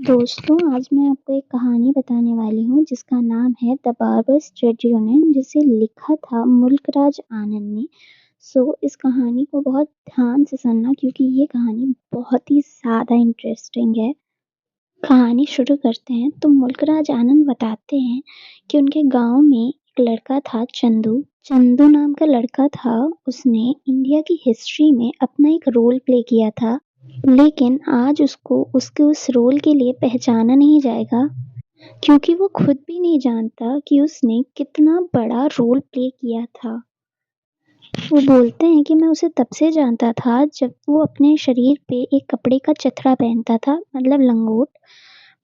दोस्तों, आज मैं आपको एक कहानी बताने वाली हूँ जिसका नाम है द बार्बर्स ट्रेड यूनियन, जिसे लिखा था मुल्कराज आनंद ने। इस कहानी को बहुत ध्यान से सुनना क्योंकि ये कहानी बहुत ही ज़्यादा इंटरेस्टिंग है। कहानी शुरू करते हैं तो मुल्कराज आनंद बताते हैं कि उनके गांव में एक लड़का था, चंदू। चंदू नाम का लड़का था। उसने इंडिया की हिस्ट्री में अपना एक रोल प्ले किया था, लेकिन आज उसको उसके उस रोल के लिए पहचाना नहीं जाएगा क्योंकि वो खुद भी नहीं जानता कि उसने कितना बड़ा रोल प्ले किया था। वो बोलते हैं कि मैं उसे तब से जानता था जब वो अपने शरीर पे एक कपड़े का चथड़ा पहनता था, मतलब लंगोट।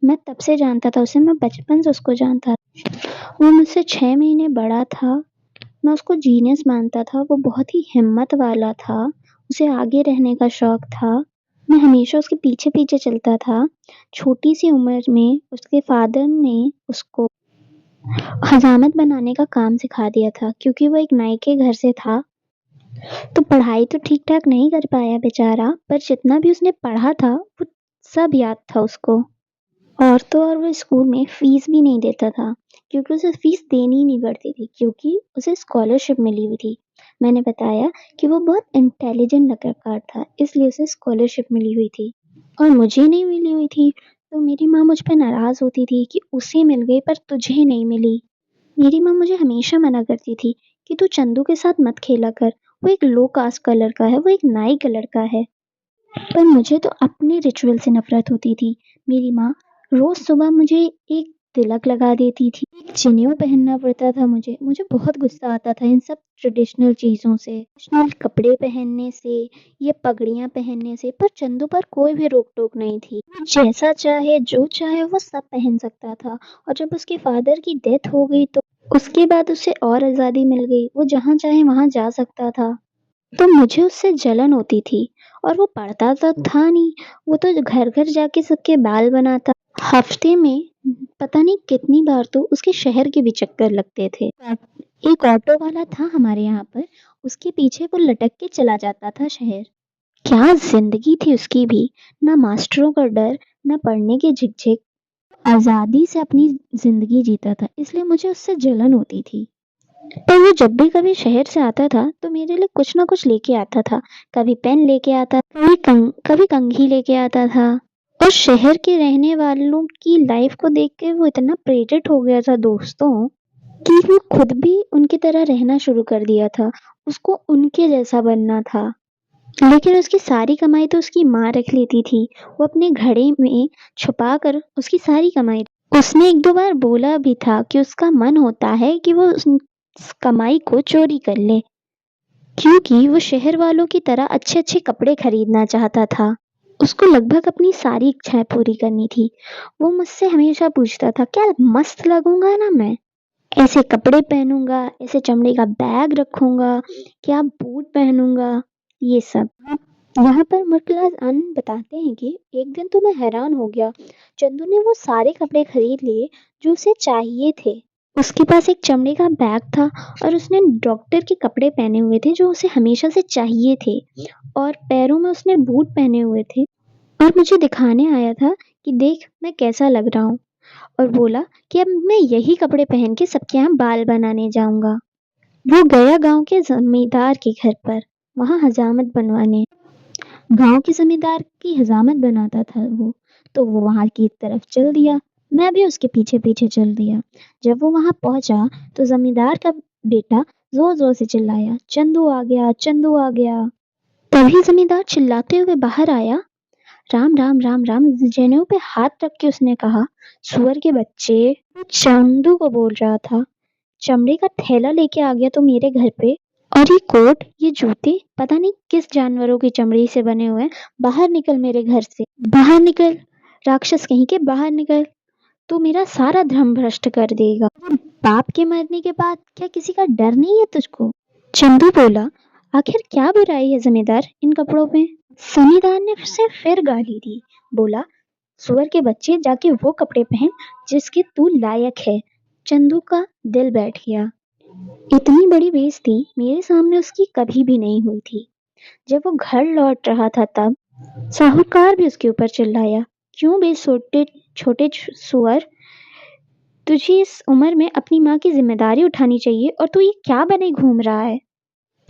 मैं तब से जानता था उसे, मैं बचपन से उसको जानता था। वो मुझसे 6 महीने बड़ा था। मैं उसको जीनियस मानता था। वो बहुत ही हिम्मत वाला था। उसे आगे रहने का शौक था। मैं हमेशा उसके पीछे-पीछे चलता था। छोटी सी उम्र में उसके फादर ने उसको हजामत बनाने का काम सिखा दिया था क्योंकि वो एक नाई के घर से था। तो पढ़ाई तो ठीक-ठाक नहीं कर पाया बेचारा, पर जितना भी उसने पढ़ा था, वो सब याद था उसको। और तो और वो स्कूल में फीस भी नहीं देता था क्योंकि उसे फीस देनी ही नहीं पड़ती थी क्योंकि उसे स्कॉलरशिप मिली हुई थी। मैंने बताया कि वो बहुत इंटेलिजेंट लड़का था, इसलिए उसे स्कॉलरशिप मिली हुई थी और मुझे नहीं मिली हुई थी। तो मेरी माँ मुझ पे नाराज होती थी कि उसे मिल गई पर तुझे नहीं मिली। मेरी माँ मुझे हमेशा मना करती थी कि तू चंदू के साथ मत खेला कर, वो एक लो कास्ट का लड़का है, वो एक नाई का लड़का है। पर मुझे तो अपने रिचुअल से नफरत होती थी। मेरी माँ रोज सुबह मुझे एक तिलक लगा देती थी, एक जनेऊ पहनना पड़ता था मुझे। मुझे बहुत गुस्सा आता था इन सब ट्रेडिशनल चीज़ों से, ट्रेडिशनल कपड़े पहनने से, ये पगड़ियाँ पहनने से। पर चंदू पर कोई भी रोक टोक नहीं थी। वो जैसा चाहे जो चाहे वो सब पहन सकता था। और जब उसके फादर की डेथ हो गई तो उसके बाद उसे और आज़ादी मिल गई। वो जहाँ चाहे वहाँ जा सकता था। तो मुझे उससे जलन होती थी। और वो पढ़ता तो था नहीं, वो तो घर-घर जाके सबके बाल बनाता। हफ्ते में पता नहीं कितनी बार तो उसके शहर के भी चक्कर लगते थे। एक ऑटो वाला था हमारे यहाँ पर, उसके पीछे वो लटक के चला जाता था शहर। क्या ज़िंदगी थी उसकी भी, ना मास्टरों का डर, ना पढ़ने की झिकझिक, आज़ादी से अपनी ज़िंदगी जीता था, इसलिए मुझे उससे जलन होती थी। पर वो जब भी कभी शहर से आता था तो मेरे लिए कुछ ना कुछ लेके आता था। कभी पेन लेके आता, कभी कंघी लेके आता था। और शहर के रहने वालों की लाइफ को देख के वो इतना प्रेरित हो गया था दोस्तों, कि वो खुद भी उनकी तरह रहना शुरू कर दिया था। उसको उनके जैसा बनना था। लेकिन उसकी सारी कमाई तो उसकी माँ रख लेती थी। वो अपने घड़े में छुपा कर उसकी सारी कमाई, उसने एक दो बार बोला भी था कि उसका मन होता है कि वो उस कमाई को चोरी कर ले, क्योंकि वो शहर वालों की तरह अच्छे-अच्छे कपड़े खरीदना चाहता था। उसको लगभग अपनी सारी इच्छाएं पूरी करनी थी। वो मुझसे हमेशा पूछता था, क्या मस्त लगूंगा ना मैं, ऐसे कपड़े पहनूंगा, ऐसे चमड़े का बैग रखूंगा, क्या बूट पहनूंगा, ये सब। यहाँ पर मुर्तलाज आनंद बताते हैं कि एक दिन तो मैं हैरान हो गया। चंदू ने वो सारे कपड़े खरीद लिए जो उसे चाहिए थे। उसके पास एक चमड़े का बैग था और उसने डॉक्टर के कपड़े पहने हुए थे जो उसे हमेशा से चाहिए थे, और पैरों में उसने बूट पहने हुए थे। और मुझे दिखाने आया था कि देख मैं कैसा लग रहा हूँ, और बोला कि अब मैं यही कपड़े पहन के सबके यहाँ बाल बनाने जाऊंगा। वो गया गांव के जमींदार के घर पर, वहां हजामत बनवाने। गांव के जमींदार की हजामत बनाता था वो, तो वो वहां की तरफ चल दिया। मैं भी उसके पीछे पीछे चल दिया। जब वो वहां पहुंचा तो जमींदार का बेटा जोर जोर से चिल्लाया, चंदू आ गया, चंदू आ गया। तभी जमींदार चिल्लाते हुए बाहर आया। राम राम राम राम, जनेऊ पे हाथ रख के उसने कहा, सुअर के बच्चे। वो चंदू को बोल रहा था, चमड़े का थैला लेके आ गया तो मेरे घर पे, और ये कोट, ये जूते पता नहीं किस जानवरों की चमड़ी से बने हुए हैं। बाहर निकल मेरे घर से, बाहर निकल, राक्षस कहीं के, बाहर निकल। तू मेरा सारा धर्म भ्रष्ट कर देगा। बाप के मरने के बाद क्या किसी का डर नहीं है तुझको? चंदू बोला, आखिर क्या बुराई है जमींदार इन कपड़ों में? जमींदार ने उसे फिर गाली दी। बोला, सुअर के बच्चे, जाके वो कपड़े पहन जिसके तू लायक है। चंदू का दिल बैठ गया। इतनी बड़ी बेइज्जती मेरे सामने उसकी कभी भी नहीं हुई थी। जब वो घर लौट रहा था तब साहूकार भी उसके ऊपर चिल्लाया, क्यों बे छोटे छोटे सुअर, तुझे इस उम्र में अपनी माँ की जिम्मेदारी उठानी चाहिए और तू ये क्या बने घूम रहा है।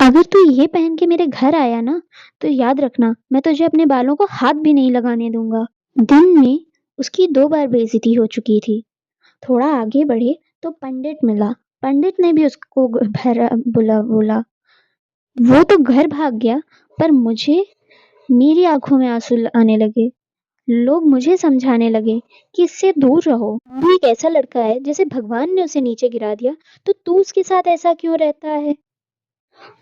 अगर तू ये पहन के मेरे घर आया ना, तो याद रखना मैं तुझे अपने बालों को हाथ भी नहीं लगाने दूंगा। दिन में उसकी 2 बार बेइज्जती हो चुकी थी। थोड़ा आगे बढ़े तो पंडित मिला। पंडित ने भी उसको भरा बुला बोला। वो तो घर भाग गया, पर मुझे मेरी आंखों में आंसू आने लगे। लोग मुझे समझाने लगे कि इससे दूर रहो। वो एक ऐसा लड़का है जिसे भगवान ने उसे नीचे गिरा दिया, तो तू उसके साथ ऐसा क्यों रहता है।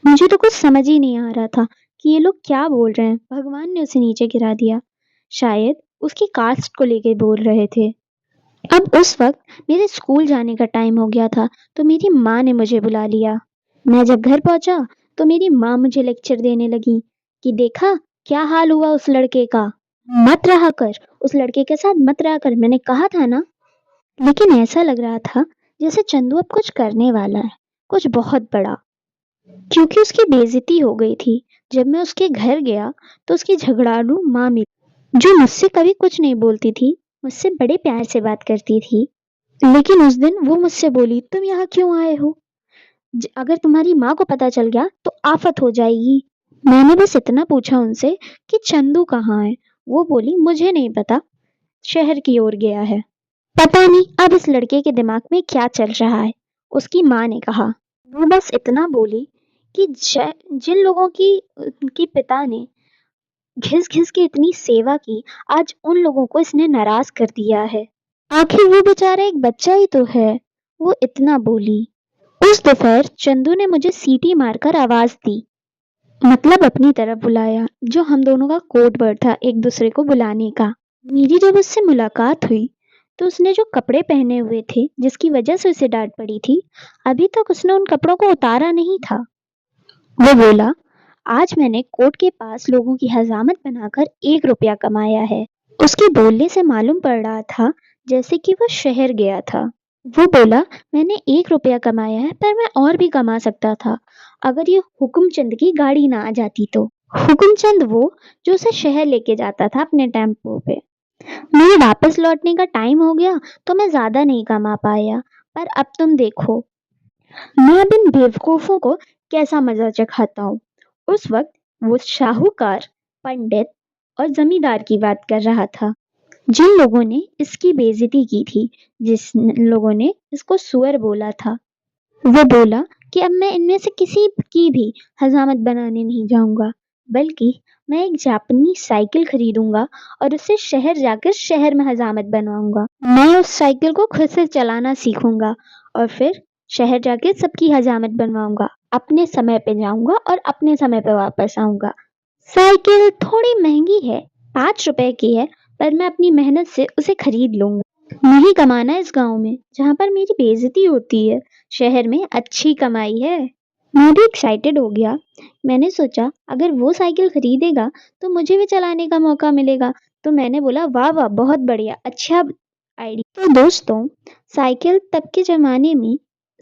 मुझे तो कुछ समझ ही नहीं आ रहा था कि ये लोग क्या बोल रहे हैं। भगवान ने उसे नीचे गिरा दिया, शायद उसकी कास्ट को लेके बोल रहे थे। अब उस वक्त मेरे स्कूल जाने का टाइम हो गया था, तो मेरी माँ ने मुझे बुला लिया। मैं जब घर पहुंचा तो मेरी माँ मुझे लेक्चर देने लगी कि देखा क्या हाल हुआ उस लड़के का। मत रहा कर, उस लड़के के साथ मत रहा कर, मैंने कहा था ना। लेकिन ऐसा लग रहा था जैसे चंदू अब कुछ करने वाला है, कुछ बहुत बड़ा, क्योंकि उसकी बेइज्जती हो गई थी। जब मैं उसके घर गया तो उसकी झगड़ालू माँ मिली, जो मुझसे कभी कुछ नहीं बोलती थी, मुझसे बड़े प्यार से बात करती थी। लेकिन उस दिन वो मुझसे बोली, तुम यहाँ क्यों आए हो? अगर तुम्हारी माँ को पता चल गया तो आफत हो जाएगी। मैंने बस इतना पूछा उनसे कि चंदू कहाँ है। वो बोली, मुझे नहीं पता, शहर की ओर गया है। पता नहीं अब इस लड़के के दिमाग में क्या चल रहा है, उसकी माँ ने कहा। वो बस इतना बोली कि जिन लोगों की पिता ने घिस घिस के इतनी सेवा की, आज उन लोगों को इसने नाराज कर दिया है। आखिर वो बेचारा एक बच्चा ही तो है। वो इतना बोली। उस दोपहर चंदू ने मुझे सीटी मारकर आवाज दी, मतलब अपनी तरफ बुलाया, जो हम दोनों का कोड वर्ड था एक दूसरे को बुलाने का। मेरी जब उससे मुलाकात हुई तो उसने जो कपड़े पहने हुए थे, जिसकी वजह से उसे डांट पड़ी थी, अभी तक उसने उन कपड़ों को उतारा नहीं था। वो बोला, आज मैंने कोर्ट के पास लोगों की हजामत बनाकर 1 रुपया कमाया है। उसके बोलने से मालूम पड़ रहा था जैसे कि वो शहर गया था। वो बोला, मैंने 1 रुपया कमाया है, पर मैं और भी कमा सकता था अगर ये हुकुमचंद की गाड़ी ना आ जाती तो। हुकुमचंद वो जो उसे शहर लेके जाता था अपने टेम्पो पे। मेरे वापस लौटने का टाइम हो गया तो मैं ज्यादा नहीं कमा पाया, पर अब तुम देखो मैं अब इन बेवकूफों को कैसा मजा चखाता हूँ। उस वक्त वो शाहूकार, पंडित और जमींदार की बात कर रहा था, जिन लोगों ने इसकी बेइज्जती की थी, जिस लोगों ने इसको सुअर बोला था। वो बोला कि अब मैं इनमें से किसी की भी हजामत बनाने नहीं जाऊंगा, बल्कि मैं एक जापानी साइकिल खरीदूंगा और उससे शहर जाकर शहर में हजामत बनवाऊंगा। मैं उस साइकिल को खुद से चलाना सीखूंगा और फिर शहर जाके सबकी हजामत बनवाऊंगा। अपने समय पे जाऊंगा और अपने समय पे वापस आऊंगा। साइकिल थोड़ी महंगी है, 5 रुपए की है, पर मैं अपनी मेहनत से उसे खरीद लूंगा। नहीं कमाना इस गांव में जहां पर मेरी बेइज्जती होती है, शहर में अच्छी कमाई है। मैं भी एक्साइटेड हो गया। मैंने सोचा अगर वो साइकिल खरीदेगा तो मुझे भी चलाने का मौका मिलेगा। तो मैंने बोला, वाह वाह, बहुत बढ़िया, अच्छा आइडिया। तो दोस्तों, साइकिल तब के जमाने में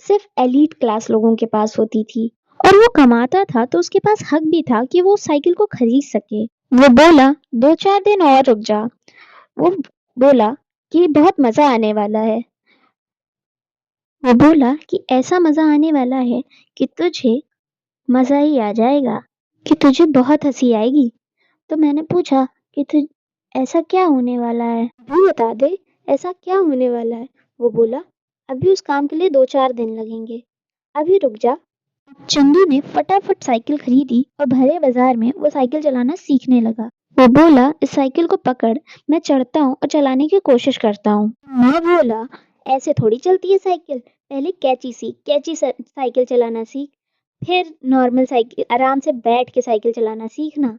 सिर्फ एलीट क्लास लोगों के पास होती थी, और वो कमाता था तो उसके पास हक भी था कि वो साइकिल को खरीद सके। वो बोला, 2-4 दिन और रुक जा। वो बोला कि बहुत मजा आने वाला है। वो बोला कि ऐसा मजा आने वाला है कि तुझे मजा ही आ जाएगा, कि तुझे बहुत हंसी आएगी। तो मैंने पूछा कि तु ऐसा क्या होने वाला है, वो बता दे, ऐसा क्या होने वाला है। वो बोला, अभी उस काम के लिए 2-4 दिन लगेंगे, अभी रुक जा। चंदू ने फटाफट साइकिल खरीदी और भरे बाजार में वो साइकिल चलाना सीखने लगा। वो बोला, इस साइकिल को पकड़, मैं चढ़ता हूँ और चलाने की कोशिश करता हूँ। मैं बोला, ऐसे थोड़ी चलती है साइकिल, पहले कैची सीख, साइकिल चलाना सीख, फिर नॉर्मल साइकिल आराम से बैठ के साइकिल चलाना सीखना।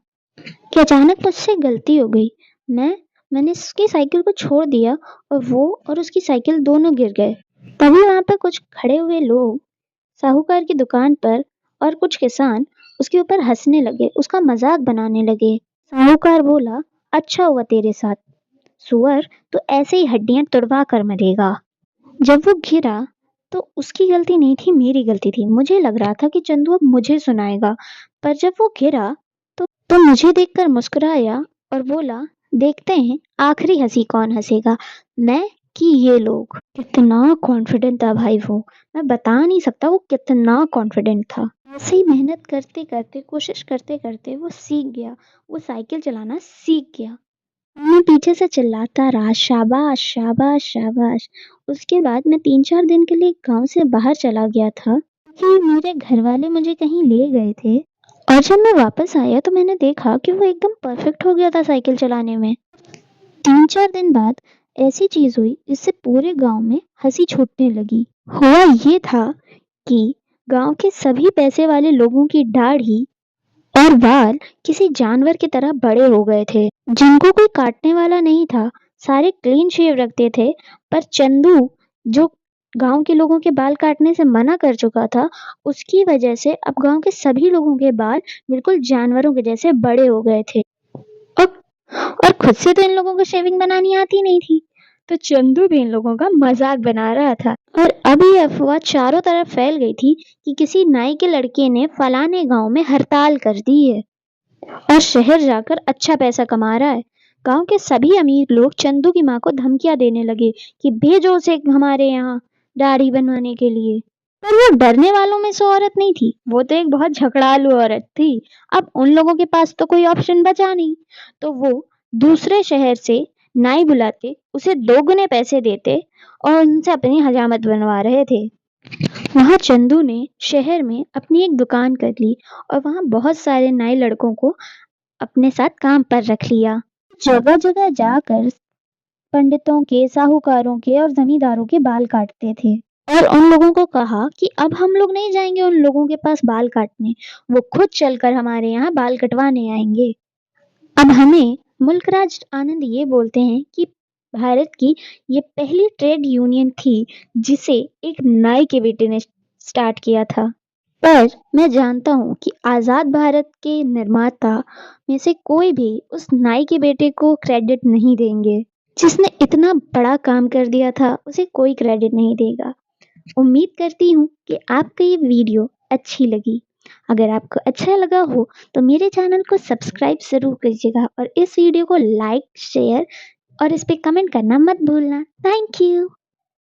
कि अचानक मुझसे गलती हो गई। मैंने उसकी साइकिल को छोड़ दिया और वो और उसकी साइकिल दोनों गिर गए। तभी वहां पर कुछ खड़े हुए लोग, साहूकार की दुकान पर, और कुछ किसान उसके ऊपर हंसने लगे, उसका मजाक बनाने लगे। साहूकार बोला, अच्छा हुआ तेरे साथ, सुअर, तो ऐसे ही हड्डियां तुड़वा कर मरेगा। जब वो गिरा तो उसकी गलती नहीं थी, मेरी गलती थी। मुझे लग रहा था कि चंदू अब मुझे सुनाएगा, पर जब वो गिरा तो मुझे देखकर मुस्कुराया और बोला, देखते हैं आखिरी हंसी कौन हंसेगा, मैं कि ये लोग। कितना कॉन्फिडेंट था भाई वो, मैं बता नहीं सकता वो कितना कॉन्फिडेंट था। ऐसे ही मेहनत करते करते, कोशिश करते करते वो सीख गया, वो साइकिल चलाना सीख गया। मैं पीछे से चिल्लाता रहा, शाबाश शाबाश शाबाश। उसके बाद मैं 3-4 दिन के लिए गांव से बाहर चला गया था, कि मेरे घर वाले मुझे कहीं ले गए थे। और जब मैं वापस आया तो मैंने देखा कि वो एकदम परफेक्ट हो गया था साइकिल चलाने में। 3-4 दिन बाद ऐसी चीज हुई जिससे पूरे गांव में हंसी छूटने लगी। हुआ ये था कि गांव के सभी पैसे वाले लोगों की दाढ़ी और बाल किसी जानवर की तरह बड़े हो गए थे, जिनको कोई काटने वाला नहीं था। सारे क्लीन शेव रखते थे, पर चंदू, जो गांव के लोगों के बाल काटने से मना कर चुका था, उसकी वजह से अब गांव के सभी लोगों के बाल बिल्कुल जानवरों के जैसे बड़े हो गए थे। और और खुद से तो इन लोगों को शेविंग बनानी आती नहीं थी, तो चंदू भी इन लोगों का मजाक बना रहा था। और अब ये अफवाह चारों तरफ फैल गई थी कि किसी नाई के लड़के ने फलाने गांव में हड़ताल कर दी है और शहर जाकर अच्छा पैसा कमा रहा है। गांव के सभी अमीर लोग चंदू की माँ को धमकियां देने लगे कि भेजो उसे हमारे यहाँ दाढ़ी बनवाने के लिए। पर वो डरने वालों में से औरत नहीं थी, वो तो एक बहुत झगड़ालू औरत थी। अब उन लोगों के पास तो कोई ऑप्शन बचा नहीं, तो वो दूसरे शहर से नाई बुलाते, उसे दोगुने पैसे देते और उनसे अपनी हजामत बनवा रहे थे। वहां चंदू ने शहर में अपनी एक दुकान कर ली और वहां बहुत सारे नए लड़कों को अपने साथ काम पर रख लिया। जगह जगह जाकर पंडितों के, साहूकारों के और जमींदारों के बाल काटते थे और उन लोगों को कहा कि अब हम लोग नहीं जाएंगे उन लोगों के पास बाल काटने, वो खुद चलकर हमारे यहाँ बाल कटवाने आएंगे। अब हमें मुल्कराज आनंद ये बोलते हैं कि भारत की ये पहली ट्रेड यूनियन थी जिसे एक नाई के बेटे ने स्टार्ट किया था। पर मैं जानता हूँ कि आजाद भारत के निर्माता में से कोई भी उस नाई के बेटे को क्रेडिट नहीं देंगे। जिसने इतना बड़ा काम कर दिया था उसे कोई क्रेडिट नहीं देगा। उम्मीद करती हूँ कि आपको ये वीडियो अच्छी लगी। अगर आपको अच्छा लगा हो तो मेरे चैनल को सब्सक्राइब ज़रूर कीजिएगा और इस वीडियो को लाइक, शेयर और इस पे कमेंट करना मत भूलना। Thank you.